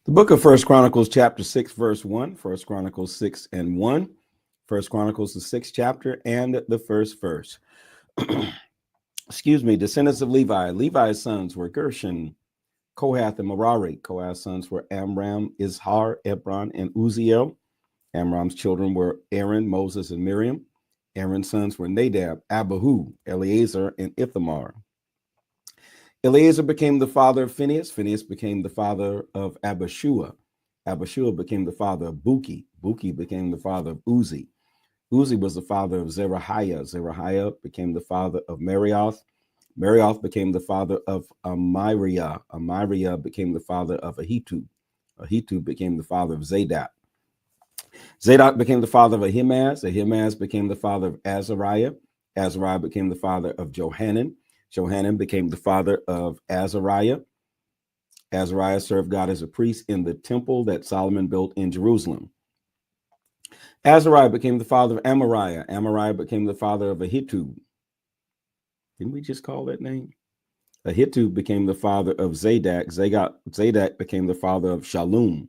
The book of First Chronicles, chapter 6, verse 1. First Chronicles 6 and 1. First Chronicles, the 6th chapter and the first verse. Excuse me, descendants of Levi. Levi's sons were Gershon, Kohath, and Merari. Kohath's sons were Amram, Izhar, Hebron, and Uzziel. Amram's children were Aaron, Moses, and Miriam. Aaron's sons were Nadab, Abihu, Eleazar, and Ithamar. Eleazar became the father of Phinehas. Phinehas became the father of Abishua. Abishua became the father of Buki. Buki became the father of Uzi. Uzi was the father of Zerahiah. Zerahiah became the father of Marioth. Marioth became the father of Amariah. Amariah became the father of Ahitub. Ahitub became the father of Zadok. Zadok became the father of Ahimaaz. Ahimaaz became the father of Azariah. Azariah became the father of Johanan. Johanan became the father of Azariah. Azariah served God as a priest in the temple that Solomon built in Jerusalem. Azariah became the father of Amariah. Amariah became the father of Ahitub. Didn't we just call that name? Ahitub became the father of Zadok. Zadok became the father of Shallum.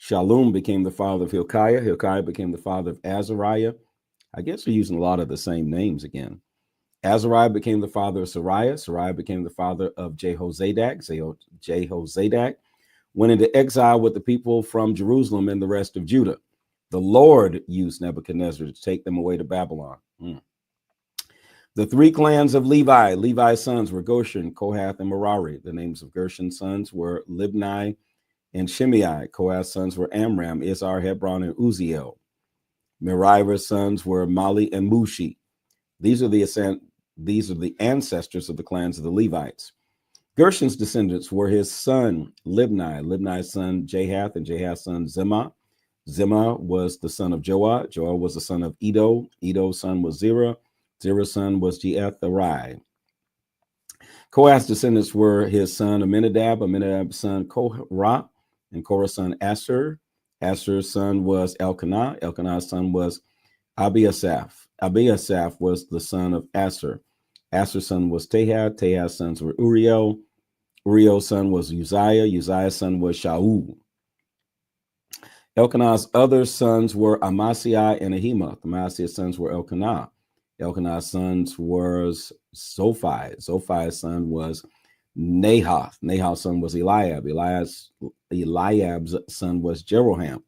Shallum became the father of Hilkiah. Hilkiah became the father of Azariah. I guess we're using a lot of the same names again. Azariah became the father of Sariah. Sariah became the father of Jehozadak. Jehozadak went into exile with the people from Jerusalem and the rest of Judah. The Lord used Nebuchadnezzar to take them away to Babylon. The three clans of Levi. Levi's sons were Gershon, Kohath, and Merari. The names of Gershon's sons were Libni and Shimei. Kohath's sons were Amram, Izhar, Hebron, and Uzziel. Merari's sons were Mali and Mushi. These are the ancestors of the clans of the Levites. Gershon's descendants were his son Libni, Libni's son Jahath, and Jahath's son Zimmah. Zimmah was the son of Joah. Joah was the son of Edo. Edo's son was Zerah. Zerah's son was Jeatherai. Kohath's descendants were his son Aminadab, Aminadab's son Korah, and Korah's son Asher. Asher's son was Elkanah. Elkanah's son was Abiasaph. Abiasaph was the son of Asher. Asher's son was Tahath. Tahath's sons were Uriel. Uriel's son was Uzziah. Uzziah's son was Shaul. Elkanah's other sons were Amasai and Ahimoth. Amasai's sons were Elkanah. Elkanah's sons were Zophai. Zophai's son was Nahath. Nahath's son was Eliab. Eliab's son was Jeroham.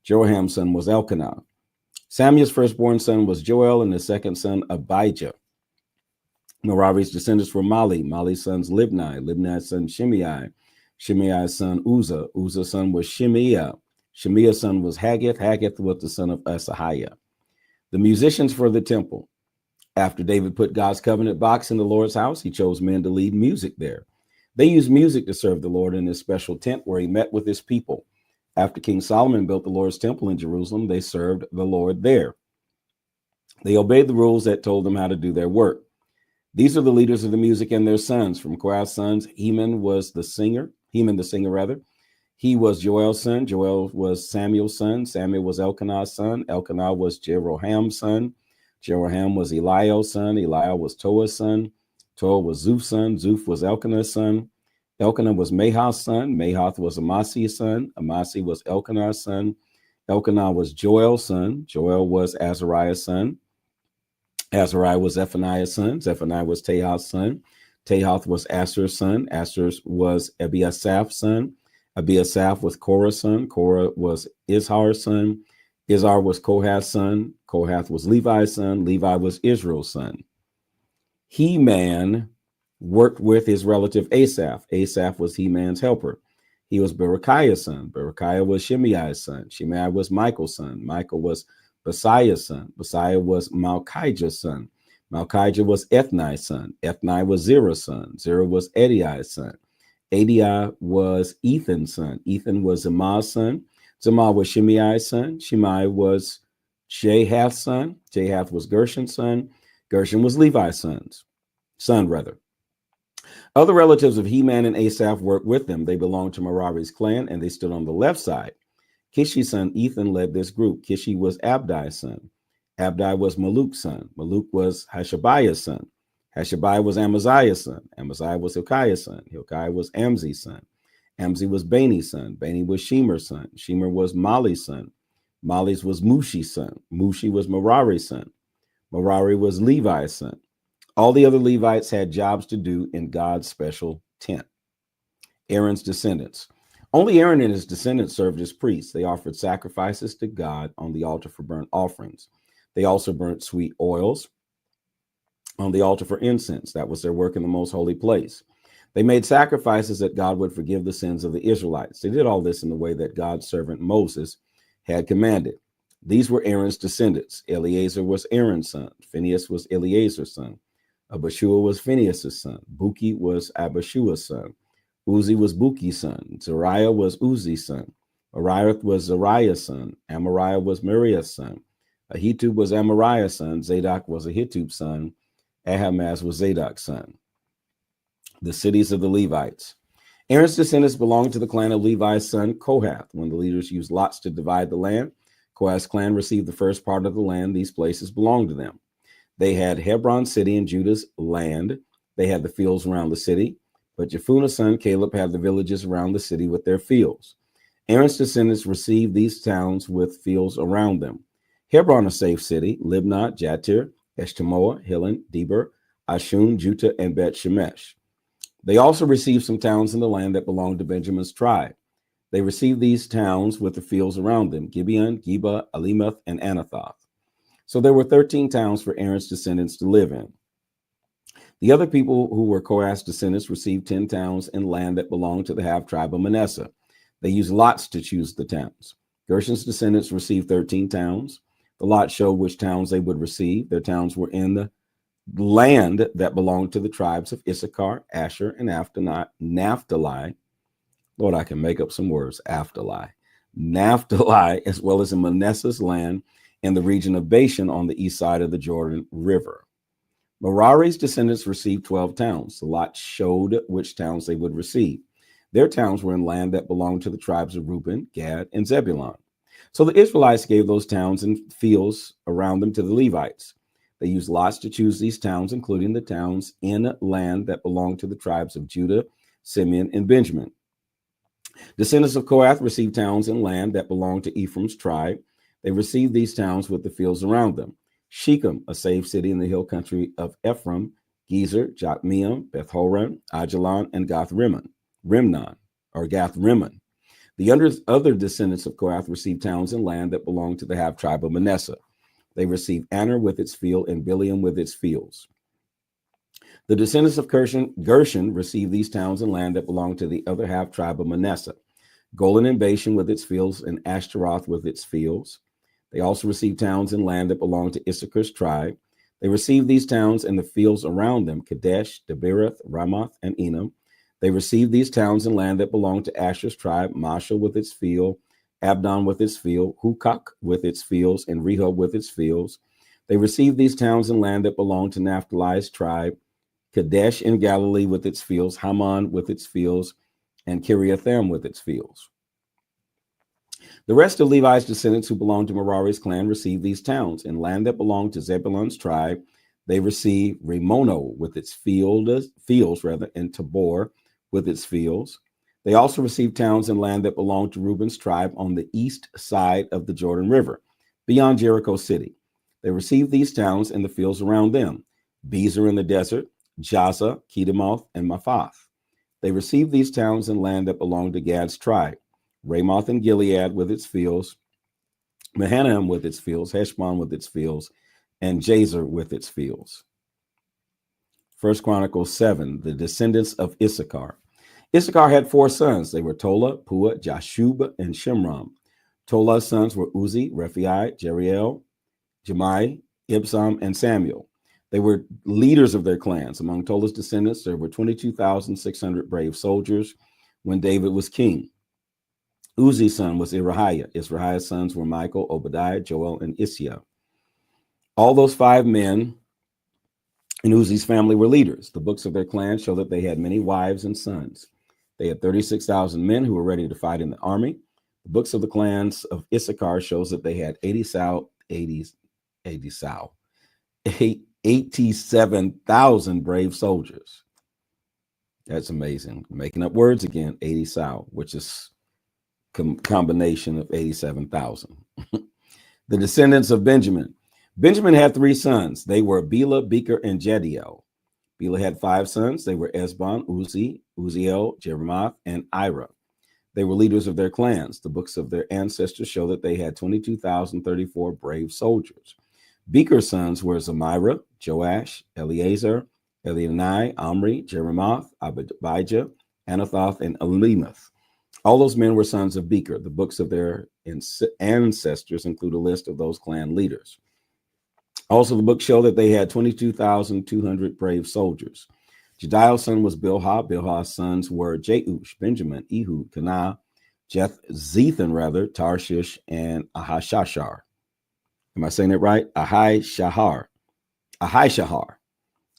Jeroham's son was Elkanah. Samuel's firstborn son was Joel, and the second son Abijah. Merari's descendants were Mali. Mali's sons Libni. Libni's son Shimei. Shimei's son Uzzah. Uzzah's son was Shimei. Shimei's son was Haggith. Haggith was the son of Asahiah. The musicians for the temple. After David put God's covenant box in the Lord's house, he chose men to lead music there. They used music to serve the Lord in his special tent where he met with his people. After King Solomon built the Lord's temple in Jerusalem, they served the Lord there. They obeyed the rules that told them how to do their work. These are the leaders of the music and their sons. From Kohath's sons, Heman the singer. He was Joel's son. Joel was Samuel's son. Samuel was Elkanah's son. Elkanah was Jeroham's son. Jeroham was Eliel's son. Eliel was Toah's son. Toah was Zuph's son. Zuph was Elkanah's son. Elkanah was Mahath's son. Mahath was Amasai's son. Amasai was Elkanah's son. Elkanah was Joel's son. Joel was Azariah's son. Azariah was Zephaniah's son. Zephaniah was Tahath's son. Tahath was Asher's son. Asher was Abiasaph's son. Abiasaph was Korah's son. Korah was Izhar's son. Izhar was Kohath's son. Kohath was Levi's son. Levi was Israel's son. Heman worked with his relative Asaph. Asaph was Heman's helper. He was Berechiah's son. Berechiah was Shimei's son. Shimei was Michael's son. Michael was Basiah's son. Basiah was Malchijah's son. Malchijah was Ethnai's son. Ethnai was Zerah's son. Zerah was Ediai's son. Ediai was Ethan's son. Ethan was Zamah's son. Zamah was Shimei's son. Shimei was Jahath's son. Jahath was Gershon's son. Gershon was Levi's son. Other relatives of Heman and Asaph worked with them. They belonged to Merari's clan, and they stood on the left side. Kishi's son Ethan led this group. Kishi was Abdi's son. Abdi was Maluk's son. Maluk was Hashabiah's son. Hashabiah was Amaziah's son. Amaziah was Hilkiah's son. Hilkiah was Amzi's son. Amzi was Bani's son. Bani was Shemer's son. Shemer was Mali's son. Mali's was Mushi's son. Mushi was Merari's son. Merari was Levi's son. All the other Levites had jobs to do in God's special tent. Aaron's descendants. Only Aaron and his descendants served as priests. They offered sacrifices to God on the altar for burnt offerings. They also burnt sweet oils on the altar for incense. That was their work in the most holy place. They made sacrifices that God would forgive the sins of the Israelites. They did all this in the way that God's servant Moses had commanded. These were Aaron's descendants. Eleazar was Aaron's son. Phinehas was Eleazar's son. Abishua was Phinehas's son. Buki was Abishua's son. Uzi was Buki's son. Zariah was Uzi's son. Ariath was Zariah's son. Amariah was Miriah's son. Ahitub was Amariah's son. Zadok was Ahitub's son. Ahimaaz was Zadok's son. The cities of the Levites. Aaron's descendants belonged to the clan of Levi's son Kohath. When the leaders used lots to divide the land, Kohath's clan received the first part of the land. These places belonged to them. They had Hebron city in Judah's land. They had the fields around the city. But Jephunneh's son Caleb had the villages around the city with their fields. Aaron's descendants received these towns with fields around them. Hebron, a safe city, Libnah, Jatir, Eshtemoa, Hilen, Deber, Ashun, Juttah, and Bet Shemesh. They also received some towns in the land that belonged to Benjamin's tribe. They received these towns with the fields around them, Gibeon, Geba, Alimeth, and Anathoth. So there were 13 towns for Aaron's descendants to live in. The other people who were Kohath's descendants received 10 towns in land that belonged to the half-tribe of Manasseh. They used lots to choose the towns. Gershon's descendants received 13 towns. The lot showed which towns they would receive. Their towns were in the land that belonged to the tribes of Issachar, Asher, and Naphtali. Lord, I can make up some words. Naphtali, as well as in Manasseh's land in the region of Bashan on the east side of the Jordan River. Merari's descendants received 12 towns. The lot showed which towns they would receive. Their towns were in land that belonged to the tribes of Reuben, Gad, and Zebulun. So the Israelites gave those towns and fields around them to the Levites. They used lots to choose these towns, including the towns in land that belonged to the tribes of Judah, Simeon, and Benjamin. Descendants of Kohath received towns and land that belonged to Ephraim's tribe. They received these towns with the fields around them. Shechem, a safe city in the hill country of Ephraim, Gezer, Jokmeam, Beth-horon, Ajalon, and Gath-Rimmon. The other descendants of Kohath received towns and land that belonged to the half-tribe of Manasseh. They received Aner with its field and Bileam with its fields. The descendants of Gershon received these towns and land that belonged to the other half-tribe of Manasseh. Golan and Bashan with its fields and Ashtaroth with its fields. They also received towns and land that belonged to Issachar's tribe. They received these towns and the fields around them, Kadesh, Debireth, Ramoth, and Enam. They received these towns and land that belonged to Asher's tribe, Mashal with its field, Abdon with its field, Hukok with its fields, and Rehob with its fields. They received these towns and land that belonged to Naphtali's tribe, Kadesh in Galilee with its fields, Haman with its fields, and Kiriathaim with its fields. The rest of Levi's descendants who belonged to Merari's clan received these towns. In land that belonged to Zebulun's tribe, they received Rimono with its fields, and Tabor with its fields. They also received towns and land that belonged to Reuben's tribe on the east side of the Jordan River, beyond Jericho city. They received these towns and the fields around them, Bezer in the desert, Jaza, Kedemoth, and Mephath. They received these towns and land that belonged to Gad's tribe, Ramoth and Gilead with its fields, Mahanaim with its fields, Heshbon with its fields, and Jazer with its fields. 1 Chronicles 7, the descendants of Issachar. Issachar had 4 sons. They were Tola, Pua, Jashub, and Shimron. Tola's sons were Uzi, Rephi, Jeriel, Jemai, Ibsam, and Samuel. They were leaders of their clans. Among Tola's descendants, there were 22,600 brave soldiers when David was king. Uzi's son was Irahiah. Irahiah's sons were Michael, Obadiah, Joel, and Isaiah. All those 5 men in Uzi's family were leaders. The books of their clans show that they had many wives and sons. They had 36,000 men who were ready to fight in the army. The books of the clans of Issachar shows that they had 87,000 brave soldiers. That's amazing. Making up words again. 80 Sal, which is combination of 87,000. The descendants of Benjamin. Benjamin had three sons. They were Bela, Becher, and Jediel. Bela had five sons. They were Esbon, Uziel, Jeremoth, and Ira. They were leaders of their clans. The books of their ancestors show that they had 22,034 brave soldiers. Becher's sons were Zemira, Joash, Eleazar, Elionai, Omri, Jeremoth, Abijah, Anathoth, and Elimath. All those men were sons of Becher. The books of their ancestors include a list of those clan leaders. Also, the books show that they had 22,200 brave soldiers. Jediel's son was Bilhah. Bilhah's sons were Jeush, Benjamin, Ehud, Kanah, Zethan, Tarshish, and Ahishahar. Am I saying it right? Ahishahar.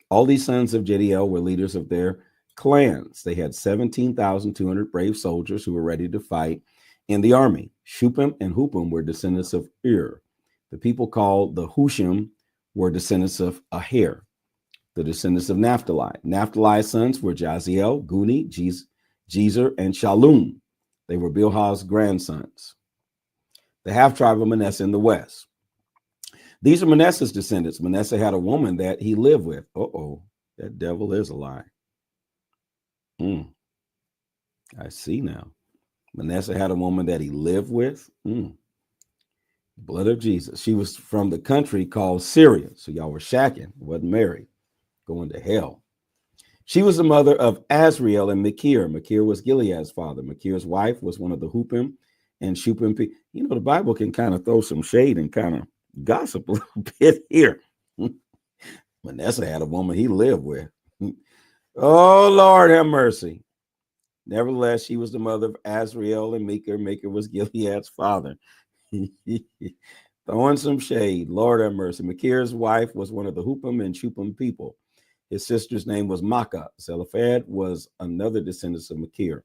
All these sons of Jediel were leaders of their clans. They had 17,200 brave soldiers who were ready to fight in the army. Shupim and Hupim were descendants of Ir. The people called the Hushim were descendants of Aher. The descendants of Naphtali. Naphtali's sons were Jaziel, Guni, Jezer, and Shalom. They were Bilhah's grandsons. The half-tribe of Manasseh in the west. These are Manasseh's descendants. Manasseh had a woman that he lived with. That devil is a lie. I see now. Manasseh had a woman that he lived with. Blood of Jesus. She was from the country called Syria. So y'all were shacking, wasn't married, going to hell. She was the mother of Azriel and Machir. Machir was Gilead's father. Machir's wife was one of the Hupim and Shupim. You know, the Bible can kind of throw some shade and kind of gossip a little bit here. Manasseh had a woman he lived with. Oh, Lord, have mercy. Nevertheless, she was the mother of Azriel and Machir. Machir was Gilead's father. Throwing some shade. Lord have mercy. Machir's wife was one of the Hupim and Shupim people. His sister's name was Makkah. Zelophehad was another descendant of Machir.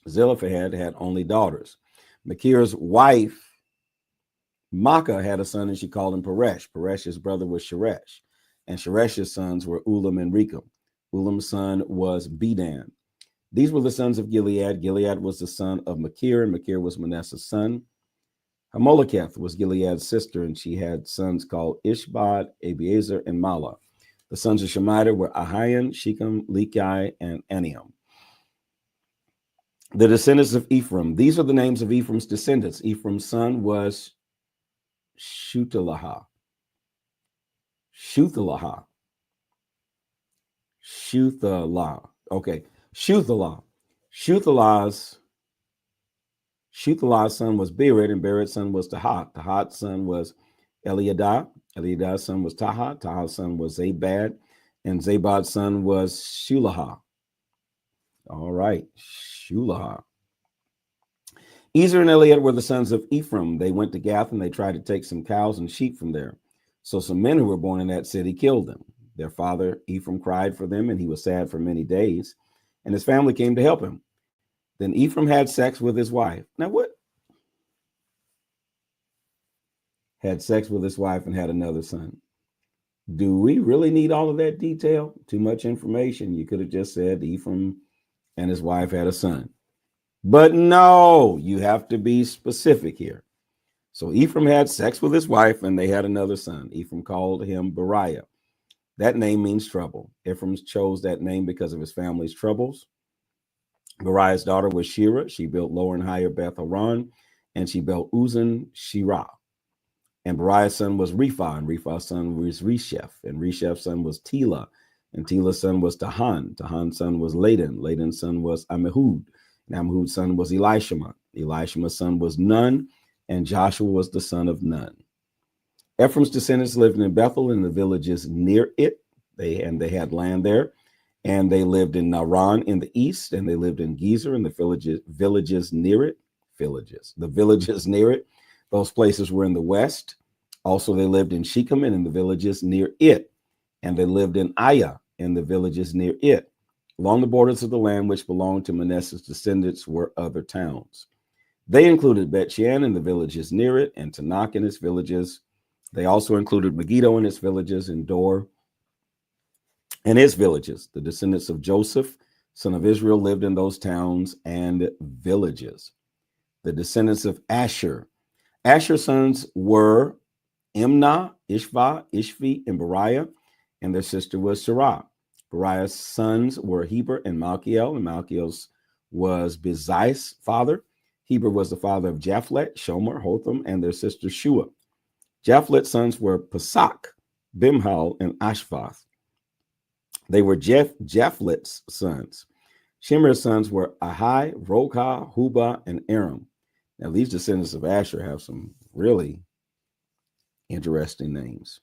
Zelophehad had only daughters. Machir's wife, Makkah, had a son and she called him Peresh. Peresh's brother was Sheresh. And Sheresh's sons were Ulam and Rekem. Ulam's son was Bedan. These were the sons of Gilead. Gilead was the son of Machir, and Machir was Manasseh's son. Hamoleketh was Gilead's sister, and she had sons called Ishbad, Abiezer, and Mala. The sons of Shemida were Ahian, Shechem, Lechi, and Aniam. The descendants of Ephraim. These are the names of Ephraim's descendants. Ephraim's son was Shuthalah. Okay. Shuthalah's son was Bered, and Bered's son was Tahat. Tahat's son was Eliadah. Eliadah's son was Tahat. Tahat's son was Zabad, and Zabad's son was Shulahah. All right, Shulahah. Ezer and Eliad were the sons of Ephraim. They went to Gath and they tried to take some cows and sheep from there. So some men who were born in that city killed them. Their father Ephraim cried for them, and he was sad for many days, and his family came to help him. Then Ephraim had sex with his wife. Now what? Had sex with his wife and had another son. Do we really need all of that detail? Too much information. You could have just said Ephraim and his wife had a son. But no, you have to be specific here. So Ephraim had sex with his wife and they had another son. Ephraim called him Beriah. That name means trouble. Ephraim chose that name because of his family's troubles. Beriah's daughter was Shira. She built lower and higher Beth Horon, and she built Uzan Shirah. And Beriah's son was Rephah, and Rephah's son was Resheph, and Resheff's son was Tela, and Tela's son was Tahan. Tahan's son was Ladan. Ladan's son was Ammihud, and Ammihud's son was Elishama. Elishama's son was Nun, and Joshua was the son of Nun. Ephraim's descendants lived in Bethel and the villages near it. They had land there. And they lived in Naran in the east, and they lived in Gezer and the villages near it. The villages near it. Those places were in the west. Also, they lived in Shechem and in the villages near it. And they lived in Aya and the villages near it. Along the borders of the land which belonged to Manasseh's descendants were other towns. They included Bet-Shean and the villages near it, and Tanakh and its villages. They also included Megiddo and its villages, and Dor and its villages. The descendants of Joseph son of Israel, lived in those towns and villages. The descendants of Asher. Asher's sons were Imnah, Ishva, Ishvi, and Beriah, and their sister was Sarah. Beriah's sons were Heber and Malchiel, and Malchiel's was Bezai's father. Heber was the father of Japhlet, Shomer, Hotham, and their sister Shua. Japhlet's sons were Pasak, Bimhal, and Ashvath. They were Japhlet's sons. Shimer's sons were Ahai, Rogha, Huba, and Aram. Now, these descendants of Asher have some really interesting names.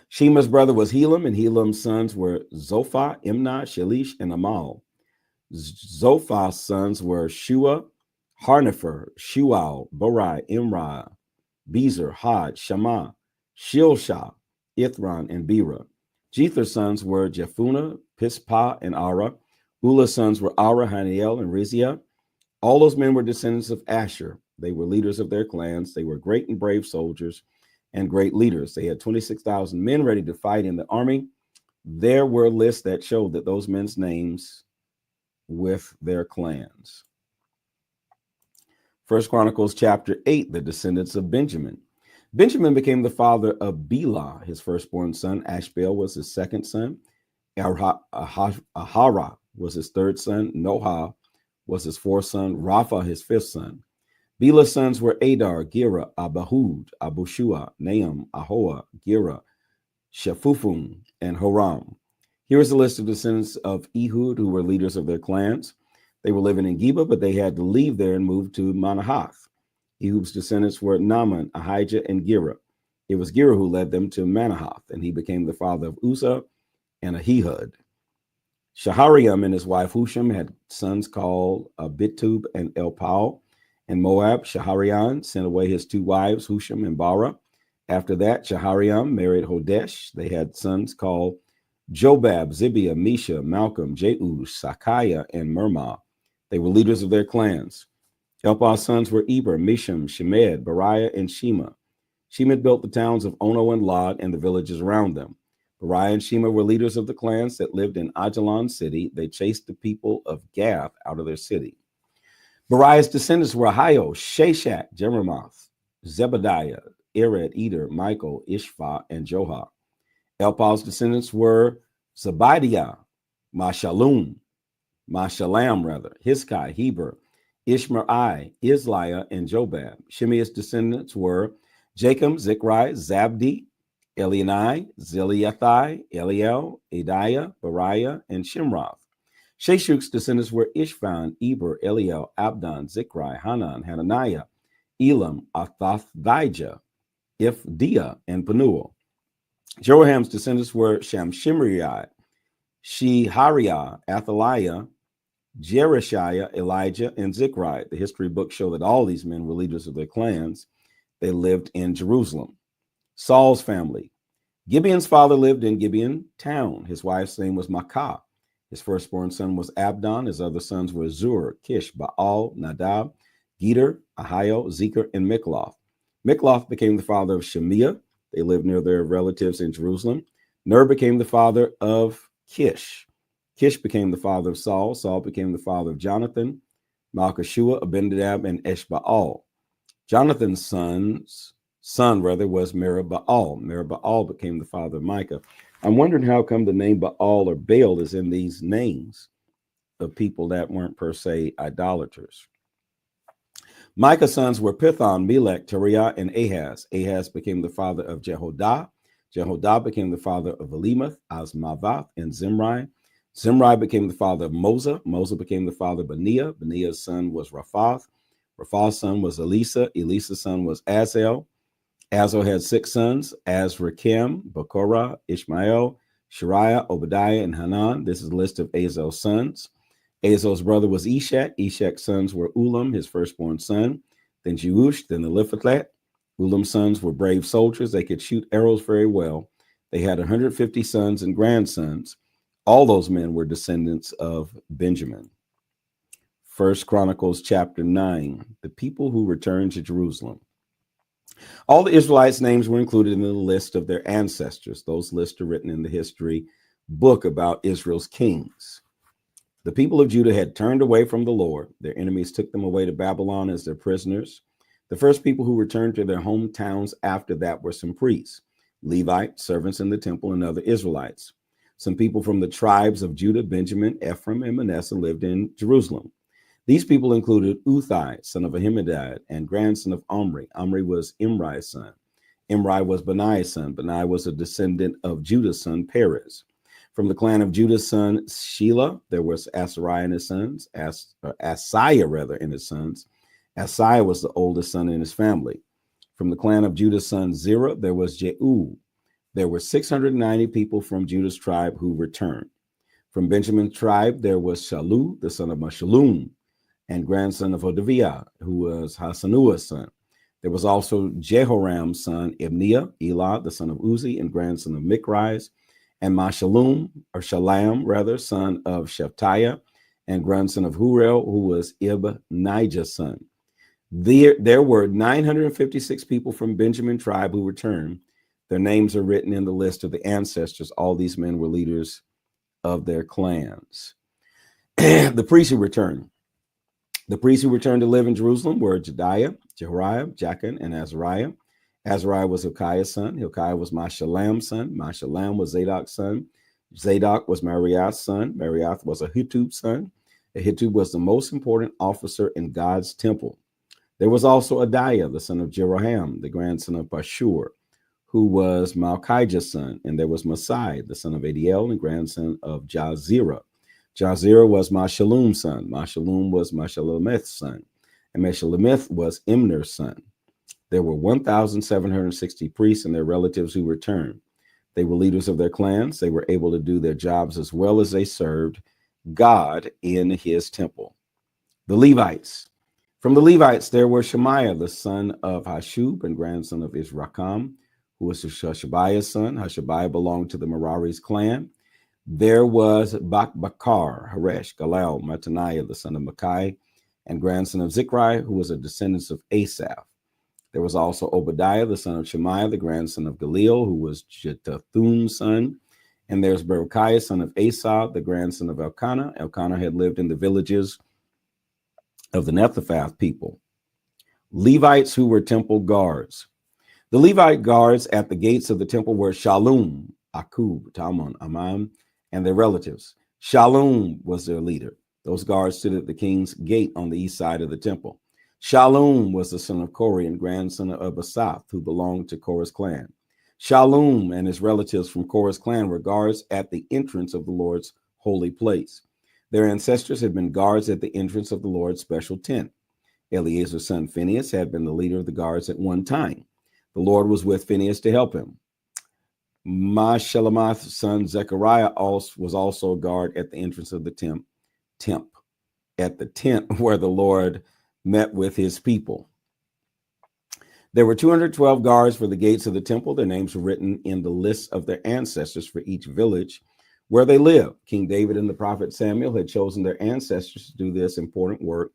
Shema's brother was Helam, and Helam's sons were Zophah, Imnah, Shalish, and Amal. Zophah's sons were Shua, Harnefer, Shual, Borai, Imrah, Bezer, Had, Shammah, Shilshah, Ithran, and Bera. Jether's sons were Jephunneh, Pispah, and Ara. Ulah's sons were Ara, Haniel, and Rizia. All those men were descendants of Asher. They were leaders of their clans. They were great and brave soldiers and great leaders. They had 26,000 men ready to fight in the army. There were lists that showed that those men's names with their clans. 1 Chronicles chapter 8, the descendants of Benjamin. Benjamin became the father of Bela, his firstborn son. Ashbel was his second son. Ahara was his third son. Noha was his fourth son. Rapha his fifth son. Bela's sons were Adar, Gera, Abahud, Abushua, Nahum, Ahoa, Gera, Shephuphun, and Horam. Here is a list of descendants of Ehud who were leaders of their clans. They were living in Geba, but they had to leave there and move to Manahath. Ehud's descendants were Naaman, Ahijah, and Gera. It was Gera who led them to Manahath, and he became the father of Uzzah and Ahihud. Shahariam and his wife Husham had sons called Abitub and Elpal. And Moab, Shahariam sent away his two wives, Husham and Bara. After that, Shahariam married Hodesh. They had sons called Jobab, Zibiah, Misha, Malcolm, Jeush, Sakiah, and Mirmah. They were leaders of their clans. Elpal's sons were Eber, Misham, Shemed, Beriah, and Shema. Shema built the towns of Ono and Lod and the villages around them. Beriah and Shema were leaders of the clans that lived in Ajalon city. They chased the people of Gath out of their city. Beriah's descendants were Ahio, Shashak, Jeremoth, Zebediah, Ered, Eder, Michael, Ishva, and Johah. Elpal's descendants were Zebediah, Mashalam, Hiskai, Heber, Ishmael, Isliah, and Jobab. Shimeah's descendants were Jacob, Zikri, Zabdi, Elionai, Zeliathai, Eliel, Adiah, Beriah, and Shimroth. Sheshuk's descendants were Ishvan, Eber, Eliel, Abdon, Zikri, Hanan, Hananiah, Elam, Athathijah, Ifdiah, and Penuel. Jeroham's descendants were Shamshimri, Shehariah, Athaliah, Jereshiah, Elijah, and Zikri. The history books show that all these men were leaders of their clans. They lived in Jerusalem. Saul's family. Gibeon's father lived in Gibeon town. His wife's name was Maacah. His firstborn son was Abdon. His other sons were Zur, Kish, Baal, Nadab, Geder, Ahio, Zeker, and Mikloth. Mikloth became the father of Shemiah. They lived near their relatives in Jerusalem. Ner became the father of Kish. Kish became the father of Saul. Saul became the father of Jonathan, Malchishua, Abinadab, and Eshbaal. Jonathan's son was Meribaal. Meribaal became the father of Micah. I'm wondering how come the name Baal or Baal is in these names of people that weren't per se idolaters. Micah's sons were Pithon, Melech, Teriah, and Ahaz. Ahaz became the father of Jehodah. Jehodah became the father of Elimath, Azmavath, and Zimri. Zimri became the father of Mosa. Mosa became the father of Beniah. Beniah's son was Raphath. Raphath's son was Elisa. Elisa's son was Azel. Azel had 6 sons: Azrikam, Bakorah, Ishmael, Shariah, Obadiah, and Hanan. This is a list of Azel's sons. Azel's brother was Eshak. Eshak's sons were Ulam, his firstborn son, then Jeush, then Eliphalet. Ulam's sons were brave soldiers. They could shoot arrows very well. They had 150 sons and grandsons. All those men were descendants of Benjamin. 1 Chronicles chapter 9, the people who returned to Jerusalem. All the Israelites' names were included in the list of their ancestors. Those lists are written in the history book about Israel's kings. The people of Judah had turned away from the Lord. Their enemies took them away to Babylon as their prisoners. The first people who returned to their hometowns after that were some priests, Levites, servants in the temple, and other Israelites. Some people from the tribes of Judah, Benjamin, Ephraim, and Manasseh lived in Jerusalem. These people included Uthai, son of Ahimadad, and grandson of Omri. Omri was Imri's son. Imri was Benaiah's son. Benaiah was a descendant of Judah's son, Perez. From the clan of Judah's son, Shelah, there was Asariah and his sons, Asaiah and his sons. Asaiah was the oldest son in his family. From the clan of Judah's son, Zerah, there was Jehu. There were 690 people from Judah's tribe who returned. From Benjamin's tribe, there was Shalu, the son of Meshullam, and grandson of Hodaviah, who was Hasanuah's son. There was also Jehoram's son, Ibniah, Elah, the son of Uzi, and grandson of Michrais, and Meshullam, or Shalam, rather, son of Shephatiah, and grandson of Hurel, who was Ibnijah's son. There were 956 people from Benjamin tribe who returned. Their names are written in the list of the ancestors. All these men were leaders of their clans. The priests who returned. The priests who returned to live in Jerusalem were Jediah, Jehoriah, Jachin, and Azariah. Azariah was Hilkiah's son. Hilkiah was Meshullam's son. Meshullam was Zadok's son. Zadok was Mariath's son. Mariath was Ahitub's son. Ahitub was the most important officer in God's temple. There was also Adiah, the son of Jeroham, the grandson of Pashur, who was Malchijah's son. And there was Masai, the son of Adiel, and grandson of Jazerah. Jazerah was Meshullam's son. Meshullam was Meshulameth's son. And Meshulameth was Imner's son. There were 1,760 priests and their relatives who returned. They were leaders of their clans. They were able to do their jobs as well as they served God in his temple. The Levites. From the Levites, there were Shemaiah, the son of Hashub and grandson of Isracham, who was Hashabiah's son. Hashabiah belonged to the Merari's clan. There was Bakbakar, Haresh, Galal, Mattaniah, the son of Makai, and grandson of Zichri, who was a descendant of Asaph. There was also Obadiah, the son of Shemaiah, the grandson of Galil, who was Jeduthun's son. And there's Berechiah, son of Asaph, the grandson of Elkanah. Elkanah had lived in the villages of the Netophath people. Levites who were temple guards. The Levite guards at the gates of the temple were Shallum, Akub, Talmon, Amam, and their relatives. Shallum was their leader. Those guards stood at the king's gate on the east side of the temple. Shallum was the son of Korah and grandson of Asaph, who belonged to Korah's clan. Shallum and his relatives from Korah's clan were guards at the entrance of the Lord's holy place. Their ancestors had been guards at the entrance of the Lord's special tent. Eleazar's son Phinehas had been the leader of the guards at one time. The Lord was with Phinehas to help him. Meshullam's son Zechariah was also a guard at the entrance of the tent where the Lord met with his people. There were 212 guards for the gates of the temple. Their names were written in the list of their ancestors for each village where they lived. King David and the prophet Samuel had chosen their ancestors to do this important work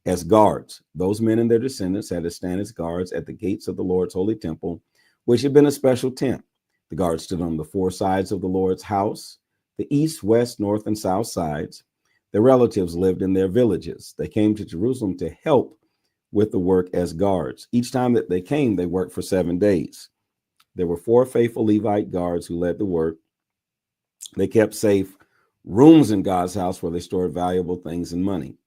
as guards. Those men and their descendants had to stand as guards at the gates of the Lord's holy temple, which had been a special tent. The guards stood on the four sides of the Lord's house, the east, west, north, and south sides. Their relatives lived in their villages. They came to Jerusalem to help with the work as guards. Each time that they came, they worked for 7 days. There were 4 faithful Levite guards who led the work. They kept safe rooms in God's house where they stored valuable things and money.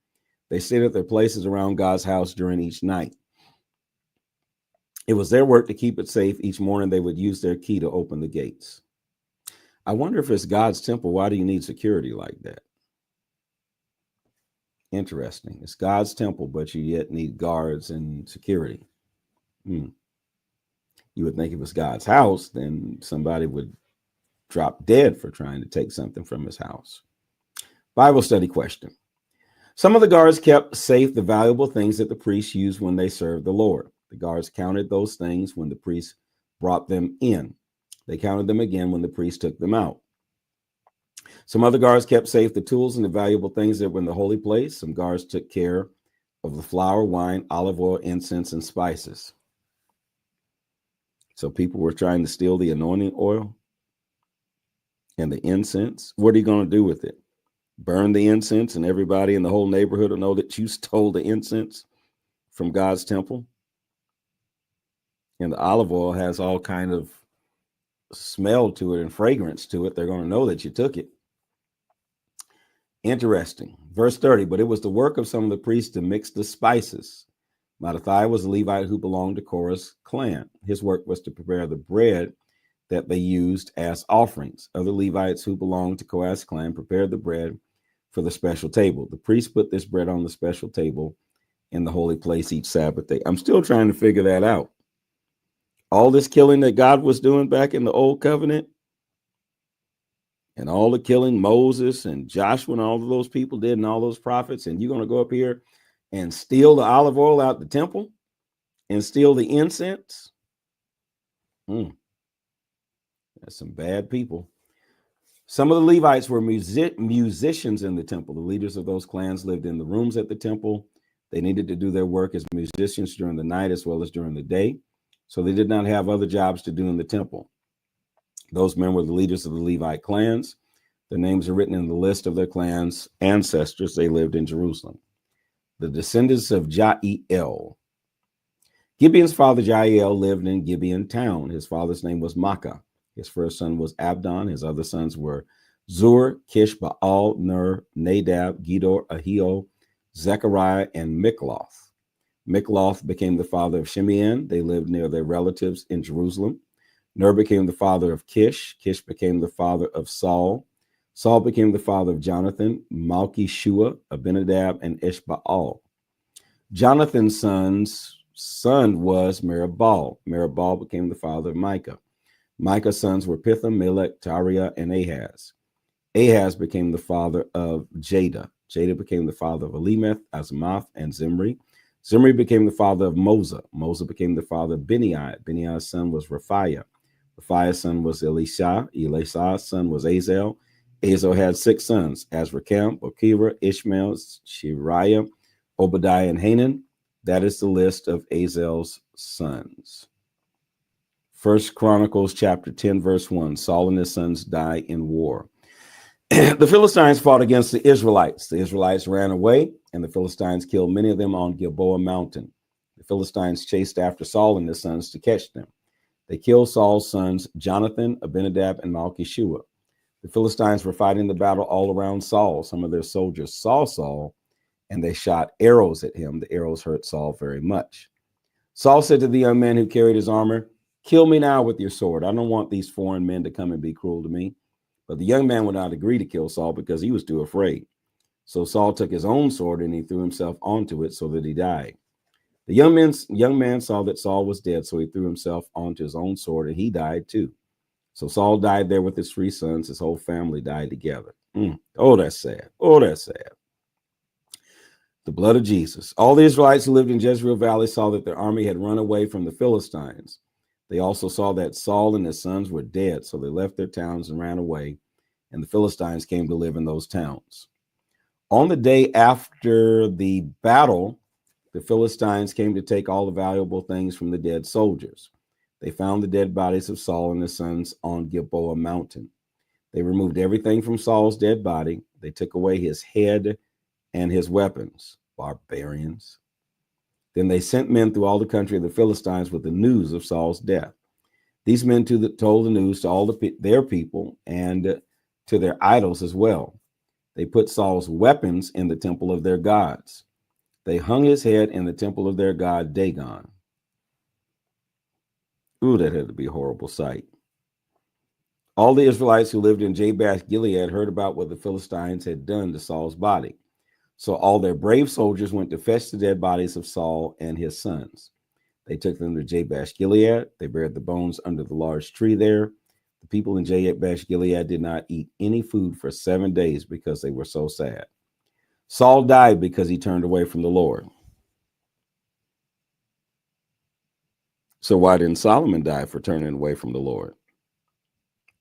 They stayed at their places around God's house during each night. It was their work to keep it safe. Each morning they would use their key to open the gates. I wonder if it's God's temple, why do you need security like that? Interesting. It's God's temple, but you yet need guards and security. You would think if it's God's house, then somebody would drop dead for trying to take something from his house. Bible study question. Some of the guards kept safe the valuable things that the priests used when they served the Lord. The guards counted those things when the priests brought them in. They counted them again when the priest took them out. Some other guards kept safe the tools and the valuable things that were in the holy place. Some guards took care of the flour, wine, olive oil, incense, and spices. So people were trying to steal the anointing oil and the incense. What are you going to do with it? burn the incense, and everybody in the whole neighborhood will know that you stole the incense from God's temple. And the olive oil has all kind of smell to it and fragrance to it. They're going to know that you took it. Interesting. Verse 30, but it was the work of some of the priests to mix the spices. Mattathiah was a Levite who belonged to Korah's clan. His work was to prepare the bread that they used as offerings. Other Levites who belonged to Korah's clan prepared the bread for the special table. The priests put this bread on the special table in the holy place each Sabbath day. I'm still trying to figure that out. All this killing that God was doing back in the old covenant, and all the killing Moses and Joshua and all of those people did and all those prophets, and you're going to go up here and steal the olive oil out the temple and steal the incense? That's some bad people. Some of the Levites were musicians in the temple. The leaders of those clans lived in the rooms at the temple. They needed to do their work as musicians during the night as well as during the day. So they did not have other jobs to do in the temple. Those men were the leaders of the Levite clans. Their names are written in the list of their clans' ancestors. They lived in Jerusalem. The descendants of Jael. Gibeon's father Jael lived in Gibeon town. His father's name was Makkah. His first son was Abdon. His other sons were Zur, Kish, Baal, Ner, Nadab, Gedor, Ahio, Zechariah, and Mikloth. Mikloth became the father of Shimeon. They lived near their relatives in Jerusalem. Ner became the father of Kish. Kish became the father of Saul. Saul became the father of Jonathan, Malchishua, Abinadab, and Ishbaal. Jonathan's son was Meribbaal. Meribbaal became the father of Micah. Micah's sons were Pithom, Melech, Tariah, and Ahaz. Ahaz became the father of Jada. Jada became the father of Alemeth, Azmath, and Zimri. Zimri became the father of Moza. Moza became the father of Benai. Benai's son was Raphiah. Raphiah's son was Elisha. Elisha's son was Azel. Azel had 6 sons: Azrikam, Okira, Ishmael, Shiriah, Obadiah, and Hanan. That is the list of Azel's sons. 1 Chronicles chapter 10, verse 1. Saul and his sons die in war. The Philistines fought against the Israelites. The Israelites ran away, and the Philistines killed many of them on Gilboa mountain. The Philistines chased after Saul and his sons to catch them. They killed Saul's sons, Jonathan, Abinadab, and Malchishua. The Philistines were fighting the battle all around Saul. Some of their soldiers saw Saul, and they shot arrows at him. The arrows hurt Saul very much. Saul said to the young man who carried his armor, "Kill me now with your sword. I don't want these foreign men to come and be cruel to me." But the young man would not agree to kill Saul because he was too afraid. So Saul took his own sword and he threw himself onto it so that he died. The young man saw that Saul was dead, so he threw himself onto his own sword and he died too. So Saul died there with his 3 sons. His whole family died together. Oh, that's sad. Oh, that's sad. The blood of Jesus. All the Israelites who lived in Jezreel Valley saw that their army had run away from the Philistines. They also saw that Saul and his sons were dead, so they left their towns and ran away, and the Philistines came to live in those towns. On the day after the battle, the Philistines came to take all the valuable things from the dead soldiers. They found the dead bodies of Saul and his sons on Gilboa mountain. They removed everything from Saul's dead body. They took away his head and his weapons. Barbarians. Then they sent men through all the country of the Philistines with the news of Saul's death. These men told the news to all their people and to their idols as well. They put Saul's weapons in the temple of their gods. They hung his head in the temple of their god Dagon. Ooh, that had to be a horrible sight. All the Israelites who lived in Jabesh Gilead heard about what the Philistines had done to Saul's body. So all their brave soldiers went to fetch the dead bodies of Saul and his sons. They took them to Jabesh Gilead. They buried the bones under the large tree there. The people in Jabesh Gilead did not eat any food for 7 days because they were so sad. Saul died because he turned away from the Lord. So why didn't Solomon die for turning away from the Lord?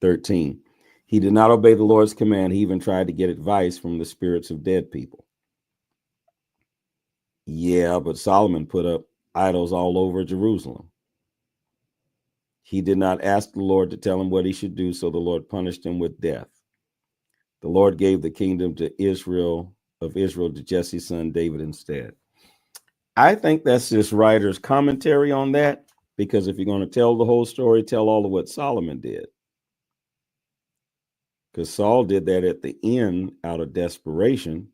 13. He did not obey the Lord's command. He even tried to get advice from the spirits of dead people. Yeah, but Solomon put up idols all over Jerusalem. He did not ask the Lord to tell him what he should do, so the Lord punished him with death. The Lord gave the kingdom to Israel to Jesse's son David instead. I think that's this writer's commentary on that, because if you're going to tell the whole story, tell all of what Solomon did. Because Saul did that at the end out of desperation,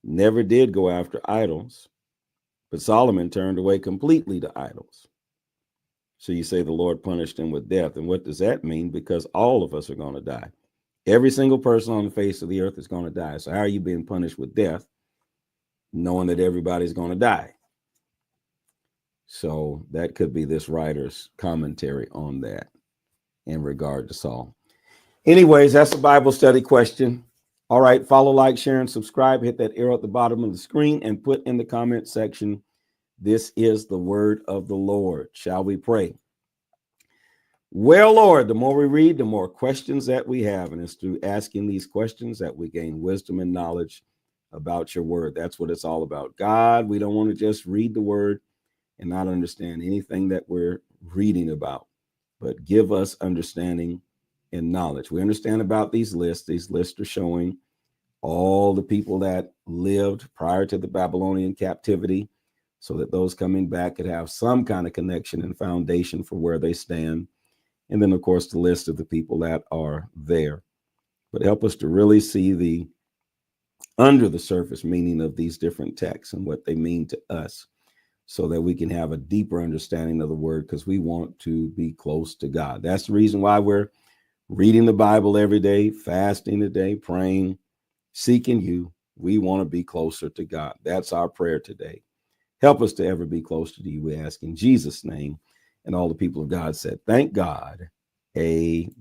never did go after idols, but Solomon turned away completely to idols. So you say the Lord punished him with death. And what does that mean? Because all of us are going to die. Every single person on the face of the earth is going to die. So how are you being punished with death, knowing that everybody's going to die? So that could be this writer's commentary on that in regard to Saul. Anyways, that's a Bible study question. All right, follow, like, share, and subscribe. Hit that arrow at the bottom of the screen and put in the comment section, this is the word of the Lord. Shall we pray? Well, Lord, the more we read, the more questions that we have. And it's through asking these questions that we gain wisdom and knowledge about your word. That's what it's all about. God, we don't want to just read the word and not understand anything that we're reading about, but give us understanding and knowledge. We understand about these lists. These lists are showing all the people that lived prior to the Babylonian captivity, so that those coming back could have some kind of connection and foundation for where they stand. And then, of course, the list of the people that are there. But help us to really see the under the surface meaning of these different texts and what they mean to us, so that we can have a deeper understanding of the word, because we want to be close to God. That's the reason why we're reading the Bible every day, fasting today, praying, seeking you. We want to be closer to God. That's our prayer today. Help us to ever be closer to you, we ask in Jesus' name. And all the people of God said, thank God. Amen.